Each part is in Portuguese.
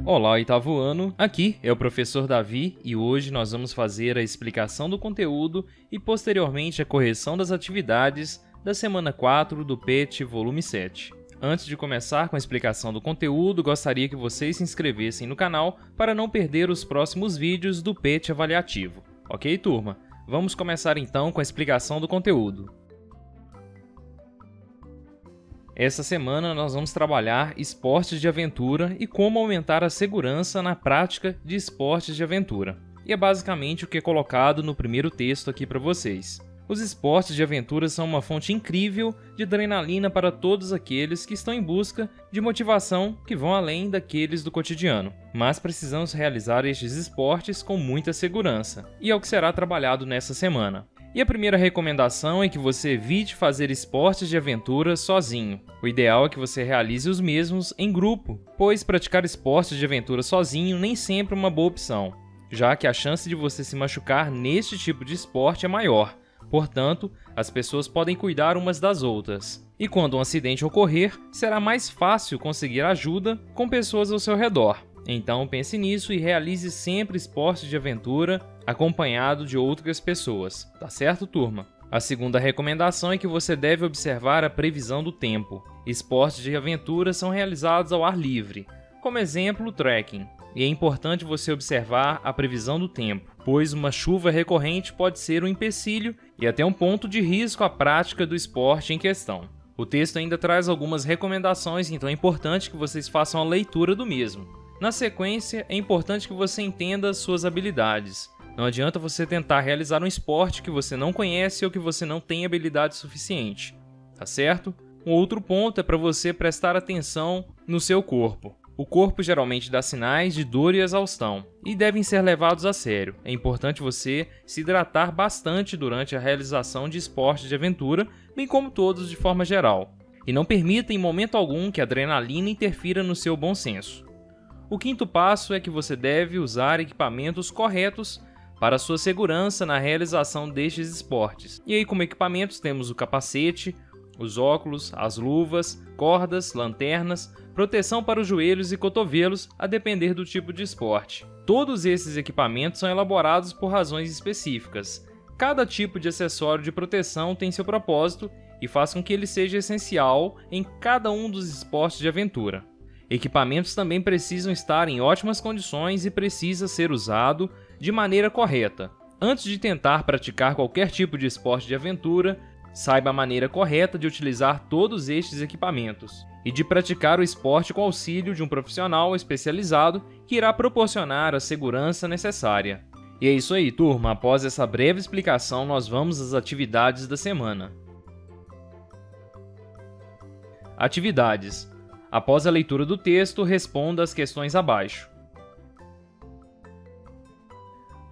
Olá, oitavo ano, aqui é o professor Davi e hoje nós vamos fazer a explicação do conteúdo e posteriormente a correção das atividades da semana 4 do PET volume 7. Antes de começar com a explicação do conteúdo, gostaria que vocês se inscrevessem no canal para não perder os próximos vídeos do PET avaliativo. Ok, turma? Vamos começar então com a explicação do conteúdo. Essa semana nós vamos trabalhar esportes de aventura e como aumentar a segurança na prática de esportes de aventura. E é basicamente o que é colocado no primeiro texto aqui para vocês. Os esportes de aventura são uma fonte incrível de adrenalina para todos aqueles que estão em busca de motivação que vão além daqueles do cotidiano. Mas precisamos realizar estes esportes com muita segurança, e é o que será trabalhado nessa semana. E a primeira recomendação é que você evite fazer esportes de aventura sozinho. O ideal é que você realize os mesmos em grupo, pois praticar esportes de aventura sozinho nem sempre é uma boa opção, já que a chance de você se machucar neste tipo de esporte é maior. Portanto, as pessoas podem cuidar umas das outras. E quando um acidente ocorrer, será mais fácil conseguir ajuda com pessoas ao seu redor. Então pense nisso e realize sempre esportes de aventura acompanhado de outras pessoas, tá certo, turma? A segunda recomendação é que você deve observar a previsão do tempo. Esportes de aventura são realizados ao ar livre, como exemplo o trekking, e é importante você observar a previsão do tempo, pois uma chuva recorrente pode ser um empecilho e até um ponto de risco à prática do esporte em questão. O texto ainda traz algumas recomendações, então é importante que vocês façam a leitura do mesmo. Na sequência, é importante que você entenda as suas habilidades. Não adianta você tentar realizar um esporte que você não conhece ou que você não tem habilidade suficiente, tá certo? Um outro ponto é para você prestar atenção no seu corpo. O corpo geralmente dá sinais de dor e exaustão, e devem ser levados a sério. É importante você se hidratar bastante durante a realização de esportes de aventura, bem como todos de forma geral. E não permita em momento algum que a adrenalina interfira no seu bom senso. O quinto passo é que você deve usar equipamentos corretos para sua segurança na realização destes esportes. E aí, como equipamentos, temos o capacete, os óculos, as luvas, cordas, lanternas, proteção para os joelhos e cotovelos, a depender do tipo de esporte. Todos esses equipamentos são elaborados por razões específicas. Cada tipo de acessório de proteção tem seu propósito e faz com que ele seja essencial em cada um dos esportes de aventura. Equipamentos também precisam estar em ótimas condições e precisa ser usado de maneira correta. Antes de tentar praticar qualquer tipo de esporte de aventura, saiba a maneira correta de utilizar todos estes equipamentos e de praticar o esporte com auxílio de um profissional especializado que irá proporcionar a segurança necessária. E é isso aí, turma. Após essa breve explicação, nós vamos às atividades da semana. Atividades. Após a leitura do texto, responda as questões abaixo.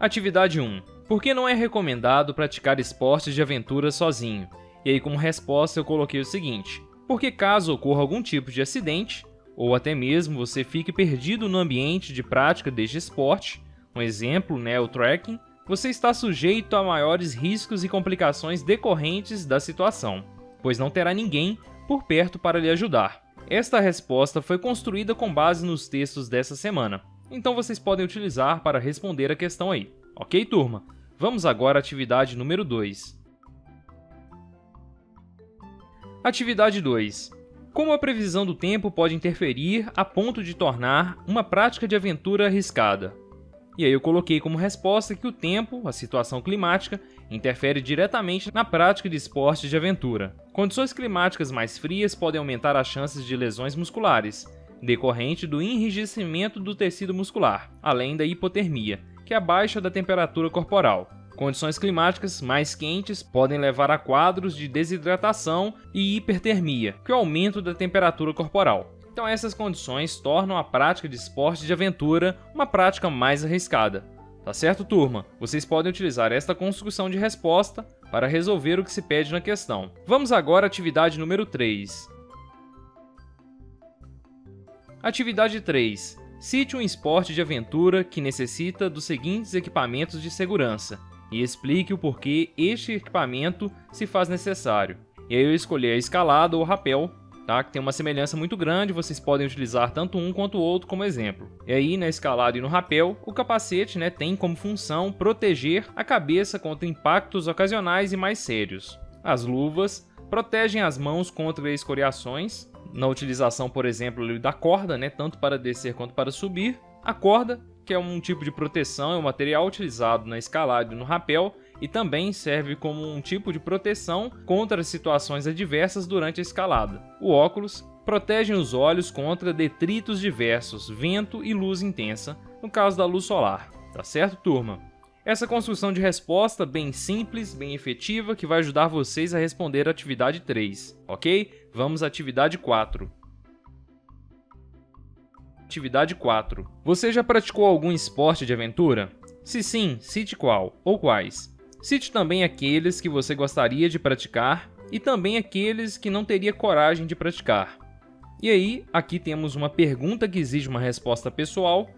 Atividade 1. Por que não é recomendado praticar esportes de aventura sozinho? E aí, como resposta, eu coloquei o seguinte: porque caso ocorra algum tipo de acidente, ou até mesmo você fique perdido no ambiente de prática deste esporte, um exemplo, o trekking, você está sujeito a maiores riscos e complicações decorrentes da situação, pois não terá ninguém por perto para lhe ajudar. Esta resposta foi construída com base nos textos dessa semana, então vocês podem utilizar para responder a questão aí. Ok, turma? Vamos agora à atividade número 2. Atividade 2. Como a previsão do tempo pode interferir a ponto de tornar uma prática de aventura arriscada? E aí eu coloquei como resposta que o tempo, a situação climática, interfere diretamente na prática de esportes de aventura. Condições climáticas mais frias podem aumentar as chances de lesões musculares, decorrente do enrijecimento do tecido muscular, além da hipotermia, que é a baixa da temperatura corporal. Condições climáticas mais quentes podem levar a quadros de desidratação e hipertermia, que é o aumento da temperatura corporal. Então essas condições tornam a prática de esportes de aventura uma prática mais arriscada. Tá certo, turma? Vocês podem utilizar esta construção de resposta para resolver o que se pede na questão. Vamos agora à atividade número 3. Atividade 3. Cite um esporte de aventura que necessita dos seguintes equipamentos de segurança e explique o porquê este equipamento se faz necessário. E aí eu escolhi a escalada ou rapel tá? Que tem uma semelhança muito grande, vocês podem utilizar tanto um quanto o outro como exemplo. E aí, na escalada e no rapel, o capacete, né, tem como função proteger a cabeça contra impactos ocasionais e mais sérios. As luvas protegem as mãos contra escoriações, na utilização, por exemplo, da corda, né, tanto para descer quanto para subir. A corda, que é um tipo de proteção, é um material utilizado na escalada e no rapel, e também serve como um tipo de proteção contra situações adversas durante a escalada. O óculos protege os olhos contra detritos diversos, vento e luz intensa, no caso da luz solar. Tá certo, turma? Essa construção de resposta bem simples, bem efetiva, que vai ajudar vocês a responder a atividade 3, ok? Vamos à atividade 4. Atividade 4. Você já praticou algum esporte de aventura? Se sim, cite qual ou quais. Cite também aqueles que você gostaria de praticar e também aqueles que não teria coragem de praticar. E aí, aqui temos uma pergunta que exige uma resposta pessoal,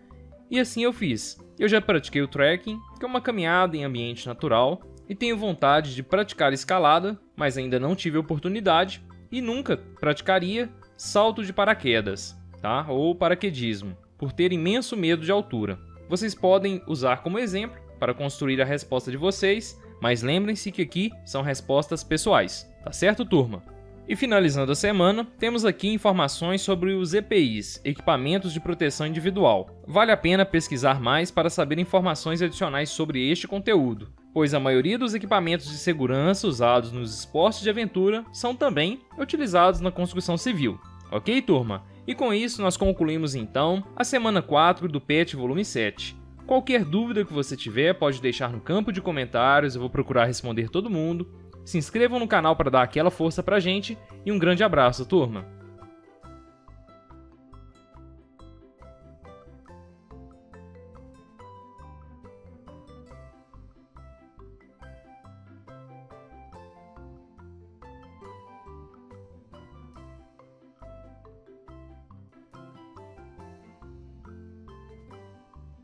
e assim eu fiz. Eu já pratiquei o trekking, que é uma caminhada em ambiente natural, e tenho vontade de praticar escalada, mas ainda não tive oportunidade, e nunca praticaria salto de paraquedas, tá? Ou paraquedismo, por ter imenso medo de altura. Vocês podem usar como exemplo para construir a resposta de vocês, mas lembrem-se que aqui são respostas pessoais, tá certo, turma? E finalizando a semana, temos aqui informações sobre os EPIs, Equipamentos de Proteção Individual. Vale a pena pesquisar mais para saber informações adicionais sobre este conteúdo, pois a maioria dos equipamentos de segurança usados nos esportes de aventura são também utilizados na construção civil. Ok, turma? E com isso nós concluímos então a semana 4 do PET Volume 7. Qualquer dúvida que você tiver, pode deixar no campo de comentários, eu vou procurar responder todo mundo. Se inscrevam no canal para dar aquela força pra gente e um grande abraço, turma!